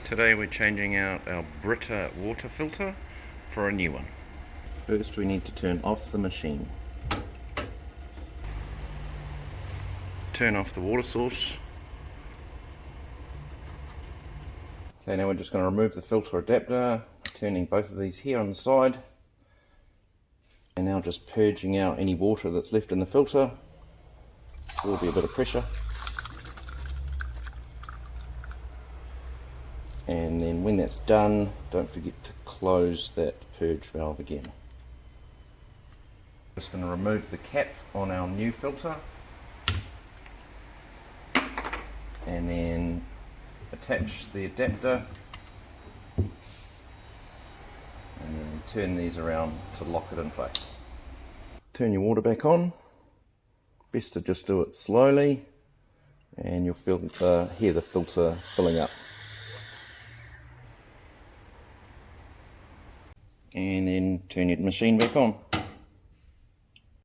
Today we're changing out our Britta water filter for a new one. First we need to turn off the machine. Turn off the water source. Okay, now we're just going to remove the filter adapter, turning both of these here on the side. And now just purging out any water that's left in the filter. There will be a bit of pressure. And then when that's done, don't forget to close that purge valve again. Just going to remove the cap on our new filter and then attach the adapter and then turn these around to lock it in place. Turn your water back on. Best to just do it slowly and you'll hear the filter filling up. And then turn your machine back on.